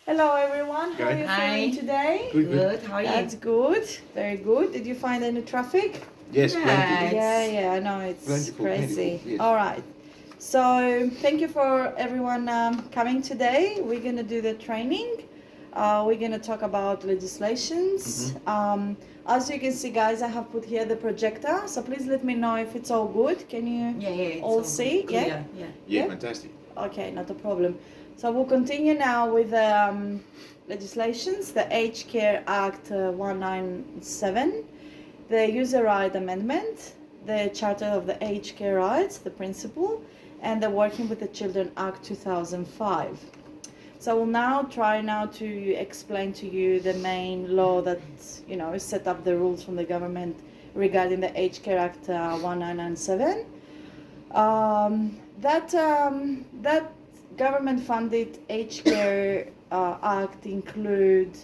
Hello everyone, how are you feeling Hi. today? Good. How are you? That's good, very good. Did you find any traffic? Yes, Yeah, plenty. Yeah, I know it's Plentiful, crazy. plentiful, yes. All right. So thank you for everyone coming today. We're gonna do the training. We're gonna talk about legislations. As you can see, guys, I have put here the projector. So please let me know if it's all good. Can you it's all see? clear. Yeah. Yeah, fantastic. Okay, not a problem. So we'll continue now with legislations, the Aged Care Act 197, the User Right Amendment, the Charter of the Aged Care Rights, the principle, and the Working with the Children Act 2005. So we'll now try to explain to you the main law that set up the rules from the government regarding the Aged Care Act 1997. That government-funded aged care act include,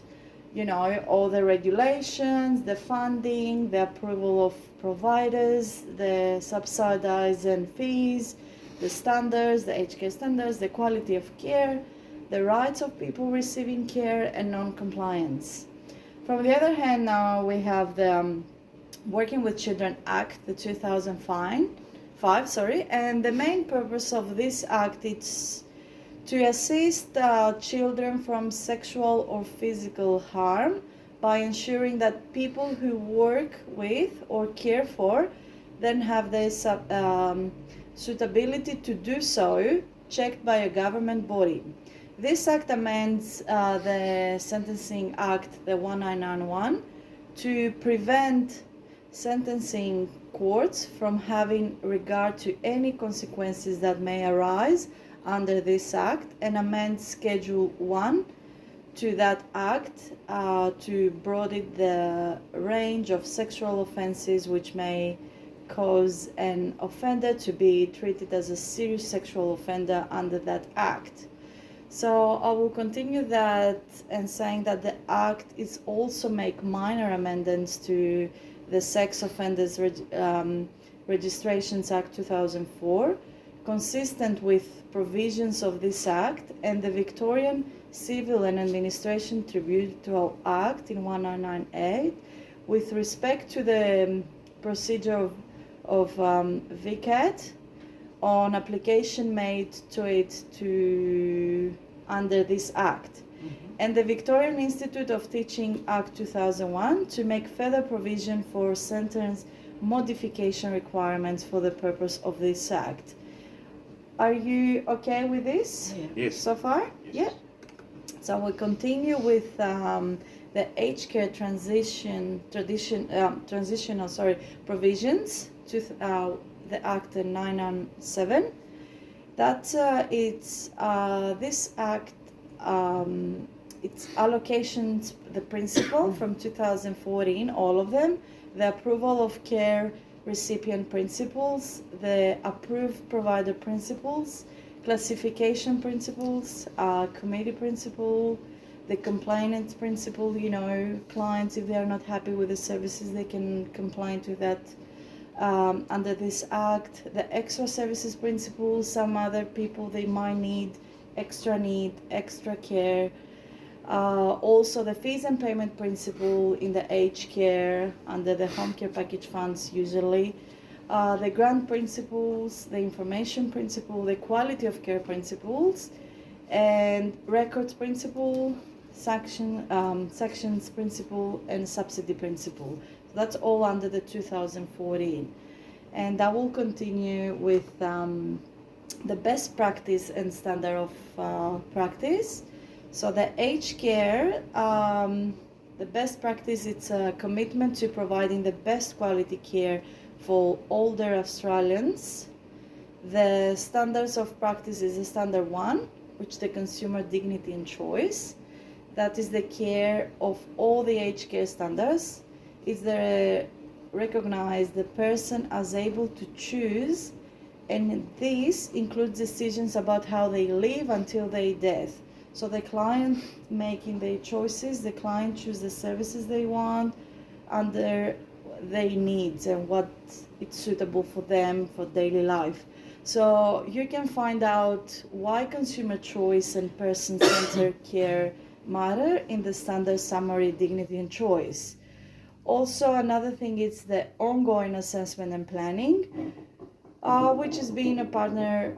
all the regulations, the funding, the approval of providers, the subsidizing fees, the standards, the aged care standards, the quality of care, the rights of people receiving care, and non-compliance. From the other hand, now we have the Working with Children Act, the 2005, and the main purpose of this act is to assist children from sexual or physical harm by ensuring that people who work with or care for then have their suitability to do so checked by a government body. This act amends the Sentencing Act, the 1991, to prevent sentencing courts from having regard to any consequences that may arise under this act, and amends Schedule 1 to that act to broaden the range of sexual offenses which may cause an offender to be treated as a serious sexual offender under that act. So I will continue that and saying that the act is also make minor amendments to the Sex Offenders Registrations Act 2004, consistent with provisions of this act and the Victorian Civil and Administration Tribunal Act in 1998 with respect to the procedure of VCAT on application made to it under this act, and the Victorian Institute of Teaching Act 2001 to make further provision for sentence modification requirements for the purpose of this act. Are you okay with this? Yes. So far? Yes. Yeah. So we continue with the aged care transitional provisions to the Act 997. That it's this act, its allocations, the principle from 2014, all of them, the approval of care recipient principles, the approved provider principles, classification principles, committee principle, the complainant principle. Clients, if they are not happy with the services, they can complain to that under this act. The extra services principle, some other people, they might need extra care. Also the fees and payment principle in the aged care under the home care package funds usually. The grant principles, the information principle, the quality of care principles, and records principle, sections principle, and subsidy principle. So that's all under the 2014. And I will continue with the best practice and standard of practice. So the aged care, the best practice, it's a commitment to providing the best quality care for older Australians. The standards of practice is the standard 1, which the consumer dignity and choice. That is the care of all the aged care standards. It's the recognize the person as able to choose, and this includes decisions about how they live until their death. So the client making their choices, the client choose the services they want under their needs and what it's suitable for them for daily life. So you can find out why consumer choice and person-centered care matter in the standard summary dignity and choice. Also, another thing is the ongoing assessment and planning, which is being a partner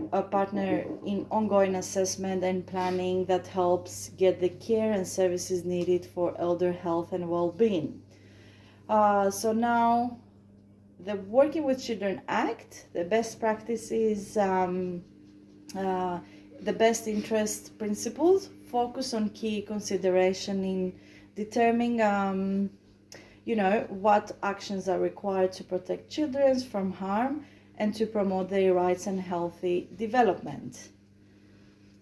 in ongoing assessment and planning that helps get the care and services needed for elder health and well-being. So now, the Working with Children Act, the best practice is the best interest principles, focus on key consideration in determining what actions are required to protect children from harm and to promote their rights and healthy development.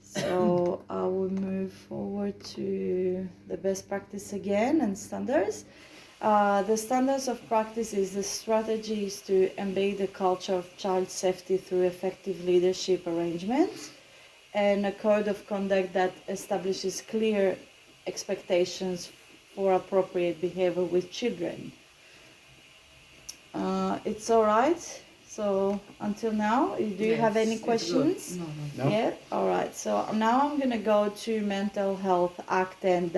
So I will move forward to the best practice again and standards. The standards of practice is the strategies to embed the culture of child safety through effective leadership arrangements and a code of conduct that establishes clear expectations for appropriate behavior with children. It's all right. So until now, do you have any questions? No. Yeah. All right. So now I'm gonna go to Mental Health Act and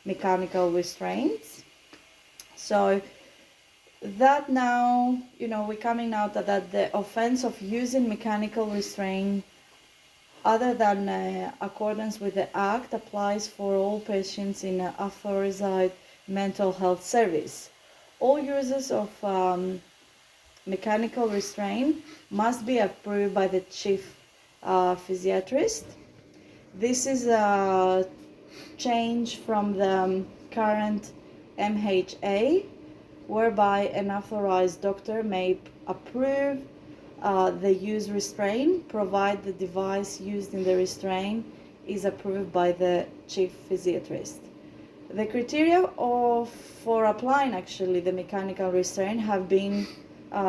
mechanical restraints. So that now, we're coming out that the offense of using mechanical restraint other than accordance with the Act applies for all patients in an authorized mental health service. All users of mechanical restraint must be approved by the chief physiatrist. This is a change from the current MHA, whereby an authorized doctor may approve the use restraint, provide the device used in the restraint is approved by the chief physiatrist. The criteria for applying actually the mechanical restraint have been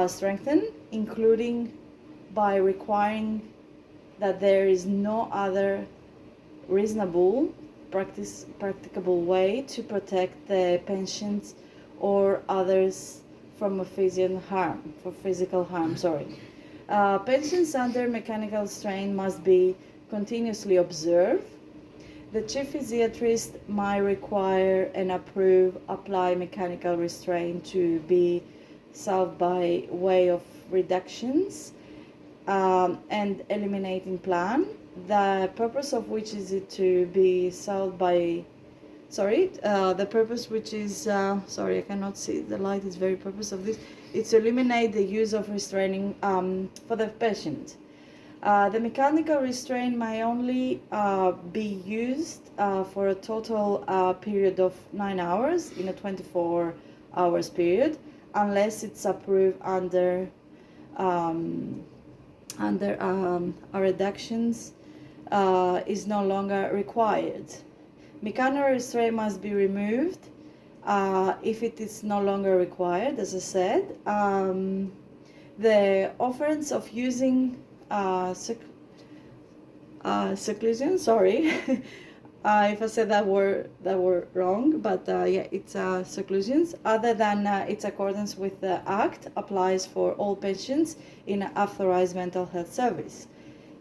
strengthened, including by requiring that there is no other reasonable practicable way to protect the patients or others from physical harm. Patients under mechanical restraint must be continuously observed. The chief physiatrist might require and apply mechanical restraint to be solved by way of reductions and eliminating plan, the purpose of which is it to be solved by the purpose which is I cannot see, the light is very purpose of this, it's to eliminate the use of restraining for the patient. The mechanical restraint may only be used for a total period of 9 hours in a 24 hours period, unless it's approved under reductions is no longer required. Mechanical restraint must be removed if it is no longer required, as I said. The offense of using seclusion, sorry, if I said that were wrong, but it's seclusions, other than its accordance with the Act, applies for all patients in an authorized mental health service.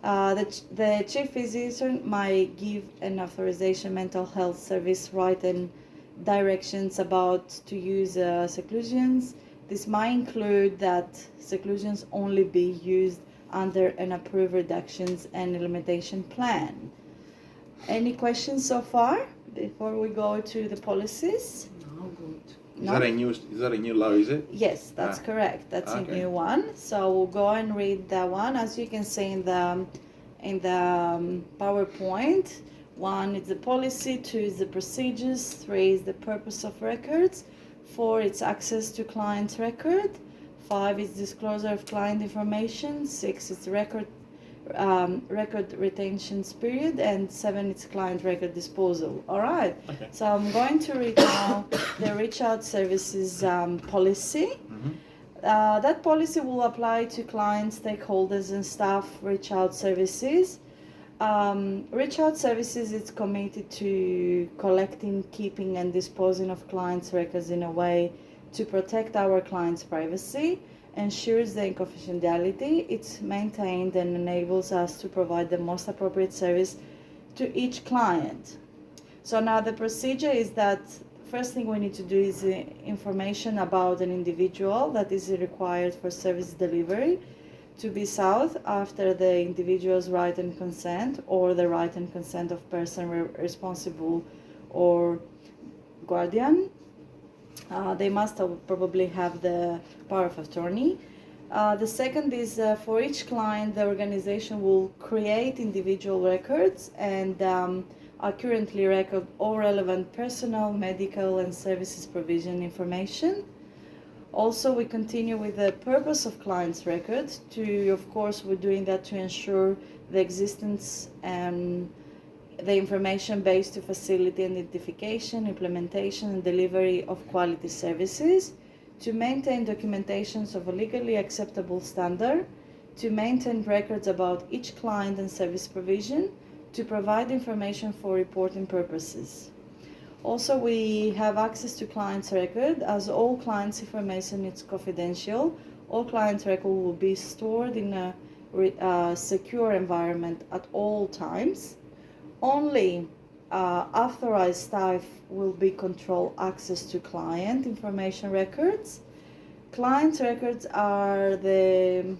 The chief physician might give an authorization mental health service written directions about to use seclusions. This might include that seclusions only be used under an approved reductions and limitation plan. Any questions so far before we go to the policies? No, good. Is that a new law, is it? Yes, that's correct. That's Okay. a new one. So we'll go and read that one. As you can see in the PowerPoint, 1 is the policy, 2 is the procedures, 3 is the purpose of records, 4 is access to client record, 5 is disclosure of client information, 6 is record retention period, and 7 is client record disposal. All right. Okay. So I'm going to read now the reach out services policy. Mm-hmm. That policy will apply to clients, stakeholders, and staff reach out services. Reach out services is committed to collecting, keeping, and disposing of clients' records in a way to protect our clients' privacy, ensures their confidentiality. It's maintained and enables us to provide the most appropriate service to each client. So now the procedure is that first thing we need to do is information about an individual that is required for service delivery to be sought after the individual's right and consent or the right and consent of person responsible or guardian. They must probably have the power of attorney. The second is for each client, the organization will create individual records and accurately record all relevant personal, medical, and services provision information. Also, we continue with the purpose of client's record. Of course, we're doing that to ensure the existence and the information based to facilitate identification, implementation, and delivery of quality services, to maintain documentations of a legally acceptable standard, to maintain records about each client and service provision, to provide information for reporting purposes. Also, we have access to client's record, as all client's information is confidential. All client's record will be stored in a secure environment at all times. Only authorized staff will be control access to client information records. Client records are the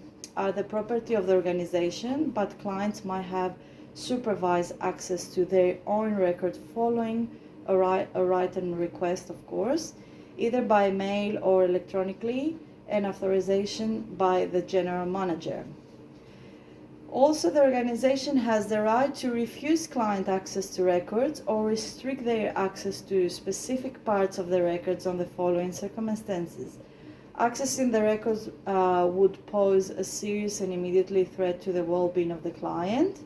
property of the organization, but clients might have supervised access to their own record following a written request, of course, either by mail or electronically, and authorization by the general manager. Also, the organization has the right to refuse client access to records or restrict their access to specific parts of the records on the following circumstances. Accessing the records would pose a serious and immediately threat to the well-being of the client.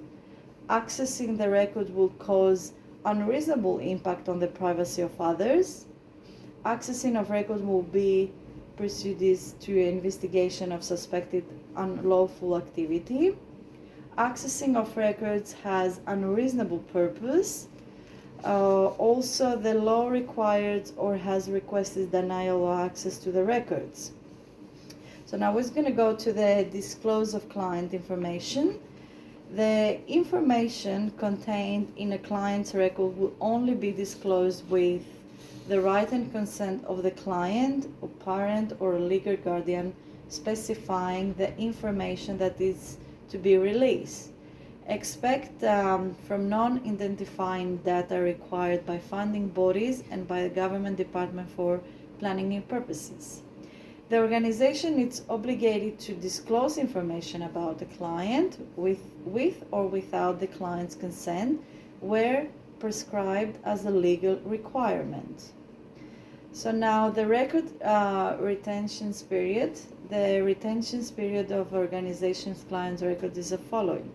Accessing the record will cause unreasonable impact on the privacy of others. Accessing of records will be prejudice to investigation of suspected unlawful activity. Accessing of records has unreasonable purpose. Also, the law required or has requested denial of access to the records. So now we're going to go to the disclose of client information. The information contained in a client's record will only be disclosed with the right and consent of the client or parent or legal guardian, specifying the information that is to be released. Expect from non-identifying data required by funding bodies and by the government department for planning purposes. The organization is obligated to disclose information about the client with or without the client's consent where prescribed as a legal requirement. So now the record retention period. The retention period of organization's client's record is the following.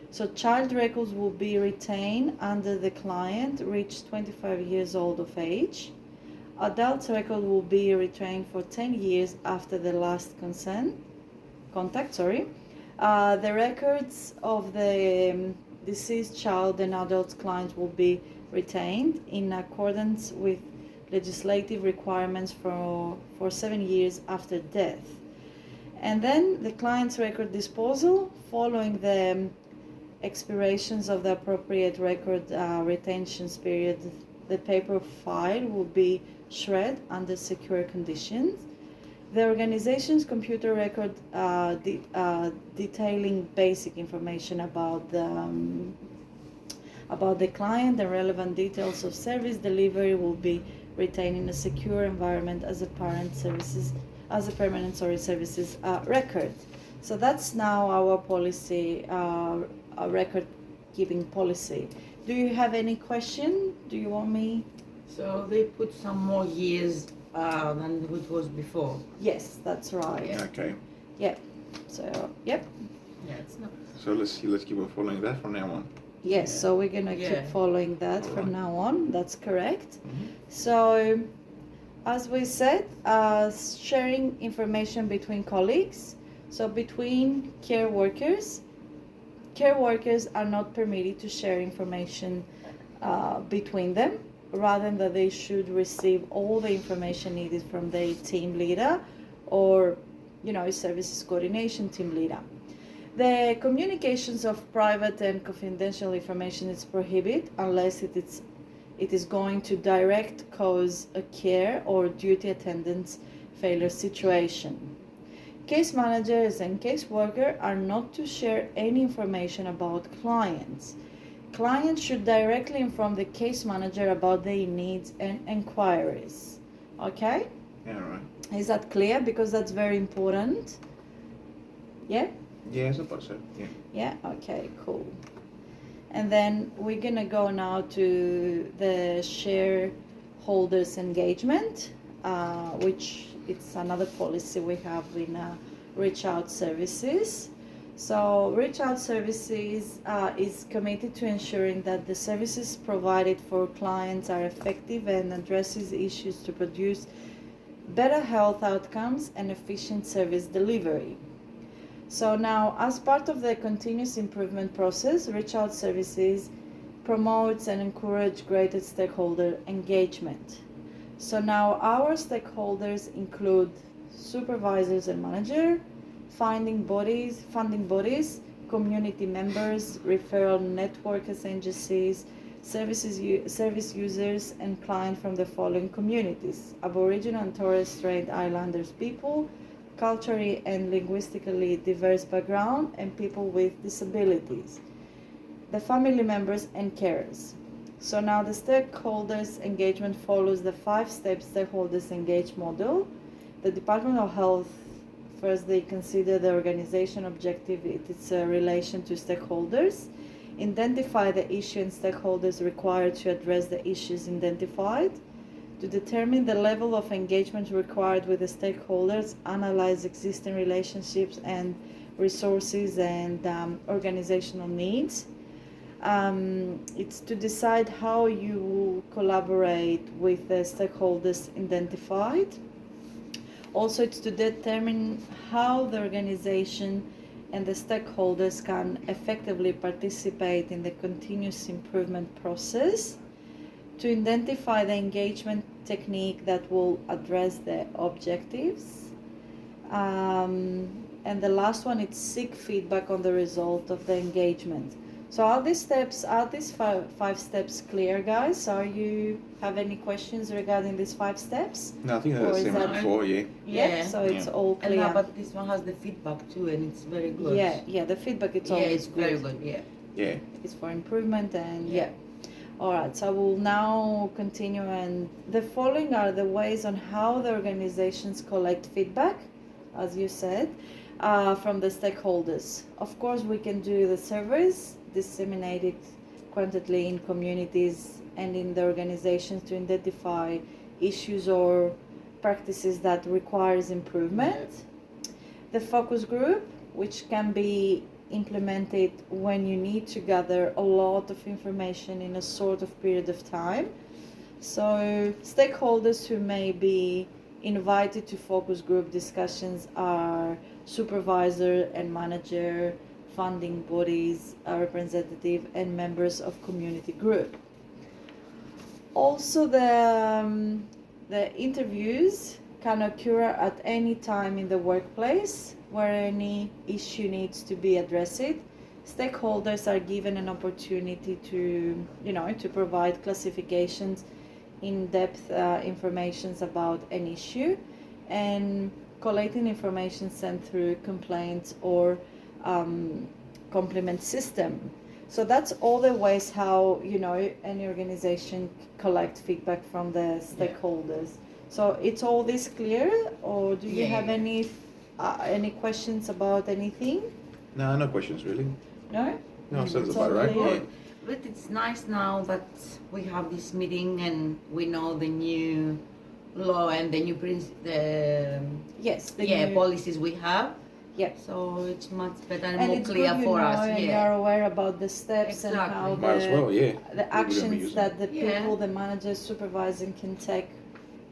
So child records will be retained under the client reached 25 years old of age. Adult record will be retained for 10 years after the last contact. The records of the deceased child and adult clients will be retained in accordance with legislative requirements for 7 years after death. And then the client's record disposal following the expirations of the appropriate record retention period. The paper file will be shredded under secure conditions. The organization's computer record detailing basic information about the client and relevant details of service delivery will be retained in a secure environment as a permanent services record. So that's now our policy, our record keeping policy. Do you have any question? Do you want me? So they put some more years than it was before. Yes, that's right. Yeah. Okay. Yep. So, yep. Yeah, it's not. So let's keep on following that from now on. Yes, Yeah. so we're going to Yeah. keep following that from Alright. now on. That's correct. Mhm. So, as we said, sharing information between colleagues. So, between care workers are not permitted to share information between them, rather than that they should receive all the information needed from their team leader or, services coordination team leader. The communications of private and confidential information is prohibited unless it is it is going to direct cause a care or duty attendance failure situation. Case managers and caseworker are not to share any information about clients. Clients should directly inform the case manager about their needs and inquiries. Okay? Yeah, right. Is that clear? Because that's very important. Yeah? Yeah, I suppose so. Yeah. Yeah? Okay, cool. And then we're gonna go now to the shareholders engagement, which it's another policy we have in Reach Out Services. So Reach Out Services is committed to ensuring that the services provided for clients are effective and addresses issues to produce better health outcomes and efficient service delivery. So now, as part of the continuous improvement process, Reach Out Services promotes and encourages greater stakeholder engagement. So now our stakeholders include supervisors and managers, funding bodies, community members, referral networks, agencies, service users, and clients from the following communities: Aboriginal and Torres Strait Islanders people, culturally and linguistically diverse background, and people with disabilities, the family members and carers. So now the stakeholders engagement follows the 5-step stakeholders engage model. The Department of Health, first they consider the organization objective, its relation to stakeholders, identify the issue and stakeholders required to address the issues identified, to determine the level of engagement required with the stakeholders, analyze existing relationships and resources and organizational needs. It's to decide how you will collaborate with the stakeholders identified. Also, it's to determine how the organization and the stakeholders can effectively participate in the continuous improvement process, to identify the engagement technique that will address the objectives. And the last one is seek feedback on the result of the engagement. So are these five steps clear, guys? Are you have any questions regarding these 5 steps? No, I think Or that's the is same as that- before, yeah. Yeah. So it's Yeah. all And clear. now, but this one has the feedback too, and it's very good. Yeah, the feedback it's yeah, always it's very good. Yeah. Yeah. It's for improvement and Yeah. yeah. All right, so we'll now continue, and the following are the ways on how the organizations collect feedback, as you said, from the stakeholders. Of course, we can do the surveys, disseminate it quantitatively in communities and in the organizations to identify issues or practices that requires improvement. The focus group, which can be implemented when you need to gather a lot of information in a sort of period of time. So stakeholders who may be invited to focus group discussions are supervisor and manager, funding bodies, representative, and members of community group. Also, the interviews can occur at any time in the workplace where any issue needs to be addressed. Stakeholders are given an opportunity to provide classifications, in-depth information about an issue, and collating information sent through complaints or compliment system. So that's all the ways how any organization collect feedback from the stakeholders. So it's all this clear, or do you have any questions about anything? No, no questions really. No? No, sounds It's about all right. clear. Yeah. But it's nice now that we have this meeting and we know the new law and the new Yes. policies we have. Yeah. So it's much better and, And more it's clear good, for us. and Yeah. you're aware about the steps and Exactly. how Might as well, yeah. the We're gonna be actions using that the Yeah. people, the managers, supervising can take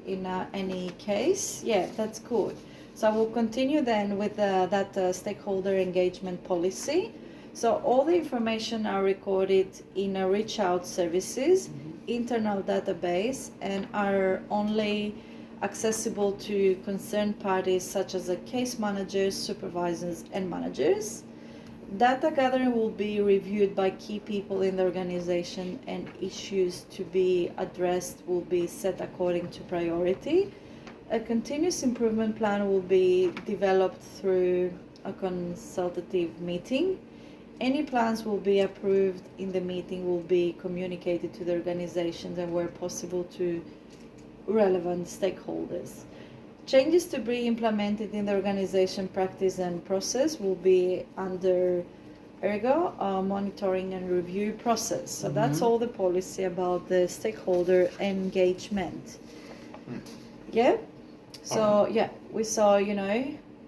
in any case. Yeah, that's good. So we'll continue then with that stakeholder engagement policy. So all the information are recorded in a Reach Out Services internal database and are only accessible to concerned parties such as the case managers, supervisors, and managers. Data gathering will be reviewed by key people in the organization, and issues to be addressed will be set according to priority. A continuous improvement plan will be developed through a consultative meeting. Any plans will be approved in the meeting will be communicated to the organizations and where possible to relevant stakeholders. Changes to be implemented in the organization practice and process will be under ergo monitoring and review process. So that's all the policy about the stakeholder engagement. Yeah. So yeah, we saw,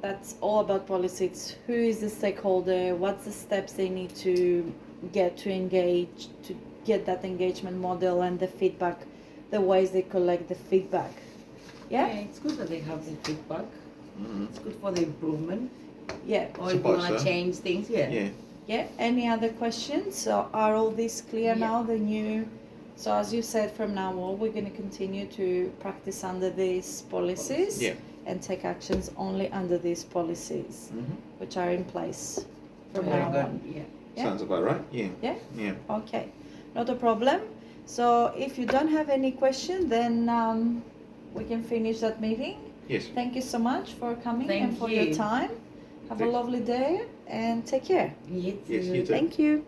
that's all about policy. It's who is the stakeholder, what's the steps they need to get to engage, to get that engagement model, and the feedback, the ways they collect the feedback. Yeah? It's good that they have the feedback. Mm-hmm. It's good for the improvement. Yeah. Or if you Suppose want to so. change things, Yeah. Yeah. Any other questions? So are all these clear Yeah. now? The new. So as you said, from now on, we're going to continue to practice under these policies Yeah. and take actions only under these policies, Mm-hmm. which are in place from Very now good. on. Yeah. Yeah. Sounds about right. Yeah. Yeah? Yeah. Okay, not a problem. So if you don't have any question, then we can finish that meeting. Yes. Thank you so much for coming and Thank for your you. time. Have a Thank- lovely day and take care. You Yes, too. you too. Thank you.